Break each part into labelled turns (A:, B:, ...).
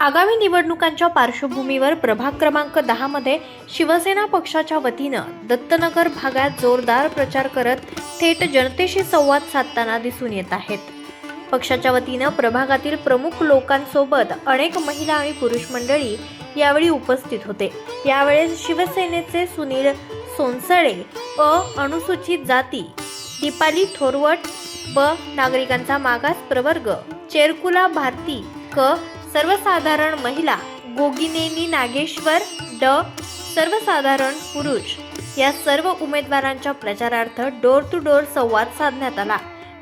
A: आगामी निवडणुकांच्या पार्श्वभूमीवर प्रभाग क्रमांक 10 मध्ये शिवसेना पक्षाच्या वतीनं दत्तनगर भागात जोरदार प्रचार करत थेट जनतेशी संवाद साधताना दिसून येत आहेत. पक्षाच्या वतीनं प्रभागातील प्रमुख लोकांसोबत अनेक महिला आणि पुरुष मंडळी यावेळी उपस्थित होते. यावेळेस शिवसेनेचे सुनील सोनसळे, अनुसूचित जाती दीपाली थोरवट, नागरिकांचा मागास प्रवर्ग चेरकुला भारती, सर्वसाधारण महिला गोगिनेनी नागेश्वर, सर्वसाधारण पुरुष या सर्व उमेदवारांच्या प्रचारार्थ डोर टू डोर संवाद साधण्यात आला.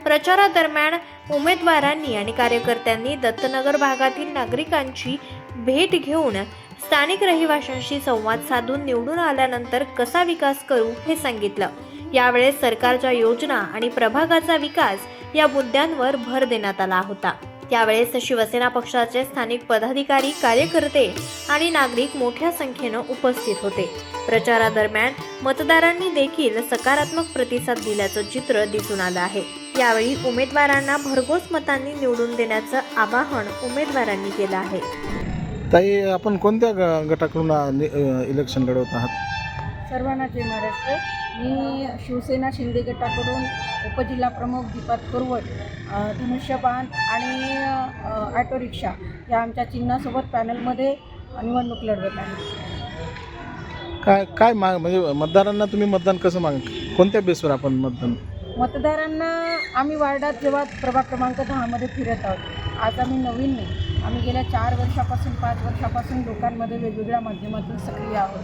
A: प्रचारादरम्यान उमेदवारांनी आणि कार्यकर्त्यांनी दत्तनगर भागातील नागरिकांची भेट घेऊन स्थानिक रहिवाशांशी संवाद साधून निवडून आल्यानंतर कसा विकास करू हे सांगितलं. यावेळेस सरकारच्या योजना आणि प्रभागाचा विकास या मुद्द्यांवर भर देण्यात आला होता. त्यावेळेस शिवसेना पक्षाचे स्थानिक पदाधिकारी, कार्यकर्ते आणि नागरिक मोठ्या संख्येनं उपस्थित होते. प्रचारादरम्यान मतदारांनी देखील सकारात्मक प्रतिसाद दिल्याचं चित्र दिसून आलं आहे. यावेळी उमेदवारांना भरघोस मतांनी निवडून देण्याचं आवाहन उमेदवारांनी केलं आहे.
B: ताई, आपण कोणत्या गटाकडून इलेक्शन लढवत आहात?
C: सर्वांना जय महाराष्ट्र. मी शिवसेना शिंदे गटाकडून उपजिल्हा प्रमुख दीपा थोरवट, धनुष्यबाण आणि ऑटो रिक्षा या आमच्या चिन्हासोबत पॅनलमध्ये निवडणूक लढवत आहे.
B: काय म्हणजे मतदारांना तुम्ही मतदान कसं कोणत्या बेसवर आपण
C: मतदारांना आम्ही वार्डात जेव्हा प्रभाग क्रमांक 10मध्ये फिरत आहोत. आज आम्ही नवीन नाही, आम्ही गेल्या 4 वर्षापासून 5 वर्षापासून लोकांमध्ये वेगवेगळ्या माध्यमातून सक्रिय आहोत.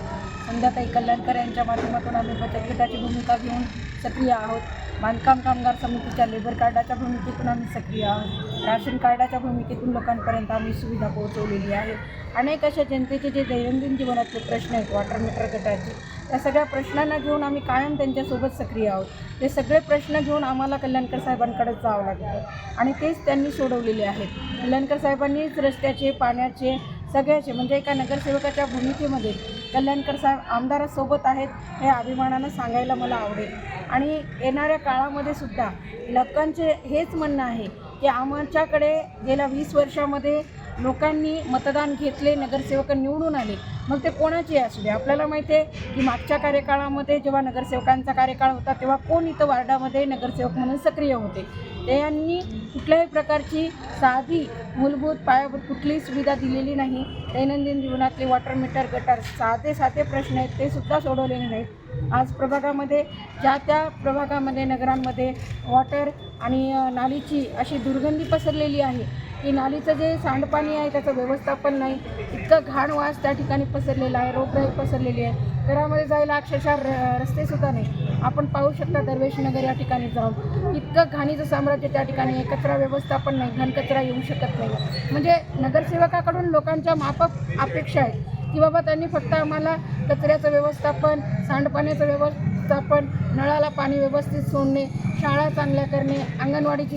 C: संध्याताई कल्याणकर यांच्या माध्यमातून आम्ही बचत गटाची भूमिका घेऊन सक्रिय आहोत. बांधकाम कामगार समितीच्या लेबर कार्डाच्या भूमिकेतून आम्ही सक्रिय आहोत. राशन कार्डाच्या भूमिकेतून लोकांपर्यंत आम्ही सुविधा पोहोचवलेली आहे. अनेक अशा जनतेचे जे दैनंदिन जीवनातले प्रश्न आहेत, वॉटर मीटर गटाचे, त्या सगळ्या प्रश्नांना घेऊन आम्ही कायम त्यांच्यासोबत सक्रिय आहोत. ते सगळे प्रश्न घेऊन आम्हाला कल्याणकर साहेबांकडे जावं लागतं आणि तेच त्यांनी सोडवलेले आहेत. कल्याणकर साहेबांनीच रस्त्याचे, पाण्याचे, सगळ्याचे म्हणजे एका नगरसेवकाच्या भूमिकेमध्ये कल्याणकर साहेब आमदारासोबत आहेत हे अभिमानानं सांगायला मला आवडेल. आणि येणाऱ्या काळामध्ये सुद्धा लोकांचे हेच म्हणणं आहे की आमच्याकडे गेल्या 20 वर्षामध्ये लोकांनी मतदान घेतले, नगरसेवक निवडून आले, मग ते कोणाचे असू दे. आपल्याला माहिती आहे की मागच्या कार्यकाळामध्ये जेव्हा नगरसेवकांचा कार्यकाळ होता तेव्हा कोण इथं वार्डामध्ये नगरसेवक म्हणून सक्रिय होते. त्यांनी कुठल्याही प्रकारची साधी मूलभूत पायाभूत कुठलीही सुविधा दिलेली नाही. दैनंदिन जीवनातले वॉटर मीटर, गटार, साधे प्रश्न आहेत ते सुद्धा सोडवलेले नाहीत. आज प्रभागामध्ये ज्या त्या प्रभागामध्ये नगरांमध्ये वॉटर आणि नालीची अशी दुर्गंधी पसरलेली आहे की नालीचं जे सांडपाणी आहे त्याचं व्यवस्थापन नाही. इतकं घाण वास त्या ठिकाणी पसरलेला आहे, रोगराई पसरलेली आहे. घरामध्ये जायला अक्षरशः रस्तेसुद्धा नाही. आपण पाहू शकता दरवेशनगर या ठिकाणी जाऊन इतकं घाणीचं साम्राज्य त्या ठिकाणी आहे. कचरा व्यवस्थापन नाही, घनकचरा येऊ शकत नाही. म्हणजे नगरसेवकाकडून लोकांच्या माफक अपेक्षा आहेत की बाबा त्यांनी फक्त आम्हाला कचऱ्याचं व्यवस्थापन, सांडपाण्याचं व्यवस्थापन, नळाला पाणी व्यवस्थित सोडणे, शाळा चांगल्या करणे, अंगणवाडीची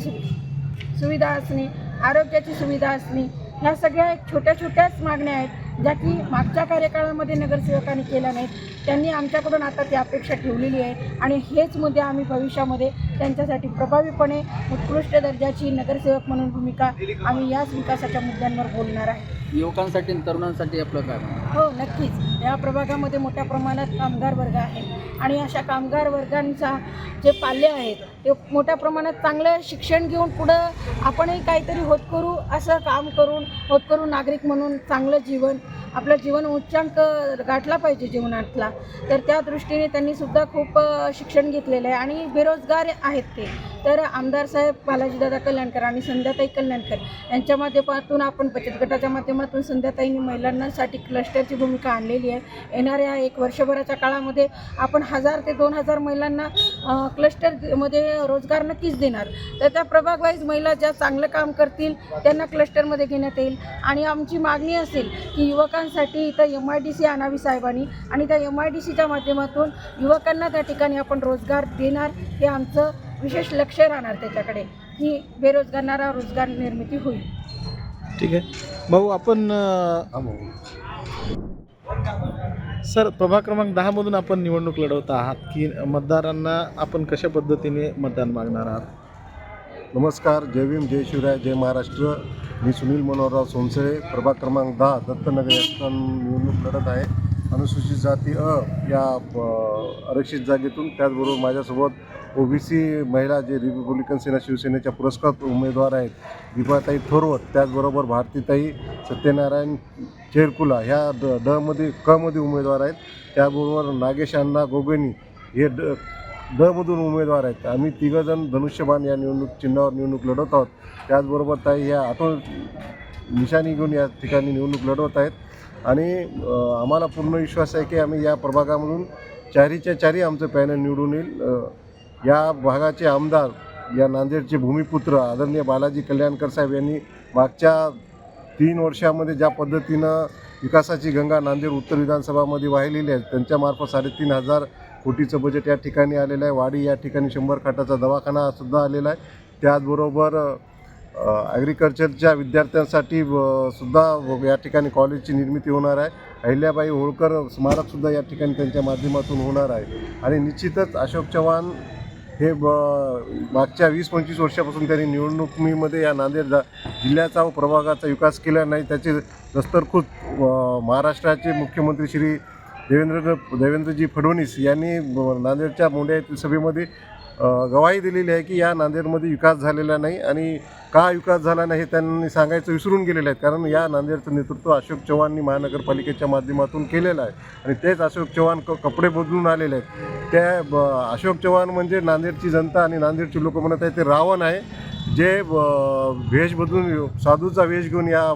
C: सुविधा असणे, आरोग्याची सुविधा असणे, ह्या सगळ्या छोट्याच मागण्या आहेत ज्या की मागच्या कार्यकाळामध्ये नगरसेवकांनी केल्या नाहीत. त्यांनी आमच्याकडून आता ती अपेक्षा ठेवलेली आहे आणि हेच मुद्दे आम्ही भविष्यामध्ये त्यांच्यासाठी प्रभावीपणे उत्कृष्ट दर्जाची नगरसेवक म्हणून भूमिका आम्ही याच विकासाच्या मुद्द्यांवर बोलणार आहे.
D: युवकांसाठी आणि तरुणांसाठी आपलं काय?
C: हो, नक्कीच. या प्रभागामध्ये मोठ्या प्रमाणात कामगार वर्ग आहे आणि अशा कामगार वर्गांचा जे पाल्य आहेत ते मोठ्या प्रमाणात चांगलं शिक्षण घेऊन पुढं आपणही काहीतरी होतकरू असं काम करून होतकरू नागरिक म्हणून चांगलं जीवन, आपलं जीवन उच्चांक गाठला पाहिजे जीवनातला. तर त्या दृष्टीने त्यांनीसुद्धा खूप शिक्षण घेतलेलं आहे आणि बेरोजगार आहेत ते. तर आमदार साहेब बालाजीदादा कल्याणकर आणि संध्याताई कल्याणकर यांच्या माध्यमातून आपण बचत गटाच्या माध्यमातून संध्याताईंनी महिलांसाठी क्लस्टरची भूमिका आणलेली आहे. येणाऱ्या 1 वर्षभराच्या काळामध्ये आपण 1000 ते 2000 महिलांना क्लस्टरमध्ये रोजगार नक्कीच देणार. तर त्या प्रभाग वाईज महिला ज्या चांगलं काम करतील त्यांना क्लस्टरमध्ये घेण्यात येईल. आणि आमची मागणी असेल की युवकांसाठी इथं MIDC आणावी साहेबांनी आणि त्या MIDCच्या माध्यमातून युवकांना त्या ठिकाणी आपण रोजगार देणार. हे आमचं विशेष लक्ष राहणार त्याच्याकडे की बेरोजगारांना रोजगार निर्मिती होईल.
B: ठीक आहे भाऊ, आपण सर प्रभाग क्रमांक 10 मधून आपण निवडणूक लढवत आहात की मतदारांना आपण कशा पद्धतीने मतदान मागणार आहात?
E: नमस्कार, जय भीम, जय शिवराय, जय महाराष्ट्र. मी सुनील मनोहरराव सोनसळे, प्रभाग क्रमांक 10 दत्तनगर या निवडणूक लढत आहे. अनुसूचित जाती या आरक्षित जागेतून, त्याचबरोबर माझ्यासोबत ओबीसी महिला जे रिपब्लिकन सेना शिवसेनेच्या पुरस्कृत उमेदवार आहेत दीपाताई थोरवत, त्याचबरोबर भारतीताई सत्यनारायण चेरकुला ह्या ड मध्ये उमेदवार आहेत. त्याबरोबर नागेश अण्णा गोगनी हे ड मधून उमेदवार आहेत. आम्ही तिघंजण धनुष्यबाण या निवडणूक चिन्हावर निवडणूक लढवत आहोत. त्याचबरोबर ताई ह्या ऑटो निशाणी घेऊन या ठिकाणी निवडणूक लढवत आहेत. आणि आम्हाला पूर्ण विश्वास आहे की आम्ही या प्रभागामधून चारीच्या चारी आमचं पॅनल निवडून येईल. या भागाचे आमदार, या नांदेडचे भूमिपुत्र आदरणीय बालाजी कल्याणकर साहेब यांनी मागच्या 3 वर्षामध्ये ज्या पद्धतीनं विकासाची गंगा नांदेड उत्तर विधानसभामध्ये वाहिलेली आहे, त्यांच्यामार्फत 3,500 कोटीचं बजेट या ठिकाणी आलेलं आहे. वाडी या ठिकाणी 100 खाटाचा दवाखानासुद्धा आलेला आहे. त्याचबरोबर ॲग्रिकल्चरच्या विद्यार्थ्यांसाठी सुद्धा या ठिकाणी कॉलेजची निर्मिती होणार आहे. अहिल्याबाई होळकर स्मारकसुद्धा या ठिकाणी त्यांच्या माध्यमातून होणार आहे. आणि निश्चितच अशोक चव्हाण हे मागच्या 20-25 वर्षापासून त्यांनी निवडणुकीमध्ये या नांदेड जिल्ह्याचा व प्रभागाचा विकास केला नाही. त्याचे दस्तरखुद महाराष्ट्राचे मुख्यमंत्री श्री देवेंद्रजी फडणवीस यांनी नांदेडच्या मोंढ्या येथील सभेमध्ये गवाही दिलेली आहे की या नांदेडमध्ये विकास झालेला नाही. आणि का विकास झाला नाही हे त्यांनी सांगायचं विसरून गेलेले आहेत. कारण या नांदेडचं नेतृत्व अशोक चव्हाणनी महानगरपालिकेच्या माध्यमातून केलेलं आहे. आणि तेच अशोक चव्हाण कपडे बदलून आलेले आहेत. त्या अशोक चव्हाण म्हणजे नांदेडची जनता आणि नांदेडची लोक म्हणत आहेत ते रावण आहे, जे वेश बदलून साधूचा वेश घेऊन या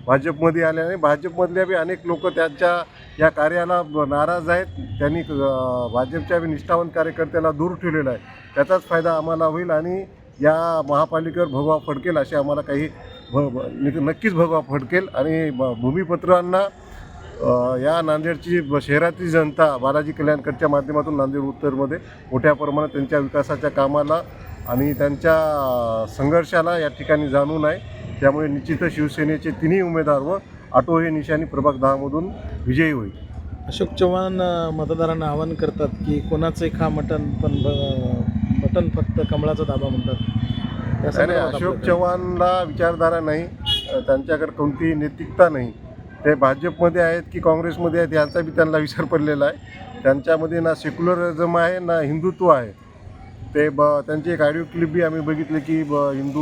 E: भाजपमध्ये आले. आणि भाजपमधल्या बी अनेक लोक त्यांच्या या कार्याला नाराज आहेत. त्यांनी भाजपच्या बी निष्ठावंत कार्यकर्त्याला दूर ठेवलेला आहे. त्याचाच फायदा आम्हाला होईल आणि या महापालिकेवर भगवा फडकेल असे आम्हाला काही नक्कीच भगवा फडकेल. आणि भूमिपत्रांना या नांदेडची शहरातील जनता बालाजी कल्याणकरच्या माध्यमातून नांदेड उत्तरमध्ये मोठ्या प्रमाणात त्यांच्या विकासाच्या कामाला आणि त्यांच्या संघर्षाला या ठिकाणी जाणून आहे. त्यामुळे निश्चितच शिवसेनेचे 3 उमेदवार व ऑटो हे निशाणी प्रभाग 10 मधून विजयी होईल.
B: अशोक चव्हाण मतदारांना आवाहन करतात की कोणाचे खा मटण, पण मटण फक्त कमळाचा दाबा म्हणतात.
E: नाही, अशोक चव्हाणला विचारधारा नाही, त्यांच्याकडे कोणतीही नैतिकता नाही. ते भाजपमध्ये आहेत की काँग्रेसमध्ये आहेत याचा बी त्यांना विचार पडलेला आहे. त्यांच्यामध्ये ना सेक्युलरिझम आहे ना हिंदुत्व आहे. ते त्यांची एक ऑडिओ क्लिप बी आम्ही बघितली की हिंदू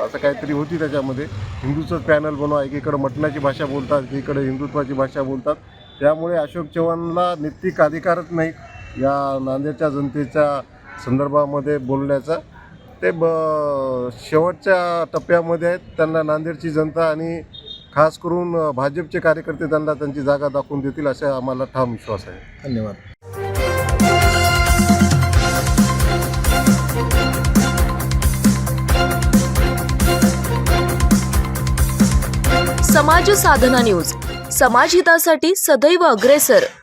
E: असं काहीतरी होती, त्याच्यामध्ये हिंदूचंच पॅनल बनवा, एकीकडे मटणाची भाषा बोलतात, एकीकडे हिंदुत्वाची भाषा बोलतात. त्यामुळे अशोक चव्हाणला नैतिक अधिकारच नाही या नांदेडच्या जनतेच्या संदर्भामध्ये बोलण्याचा. ते शेवटच्या टप्प्यामध्ये आहेत. त्यांना नांदेडची जनता आणि खास करून भाजपचे कार्यकर्ते त्यांना त्यांची जागा दाखवून देतील असा आम्हाला ठाम विश्वास आहे.
B: धन्यवाद.
F: समाज साधना न्यूज, समाजहितासाठी सदैव अग्रेसर.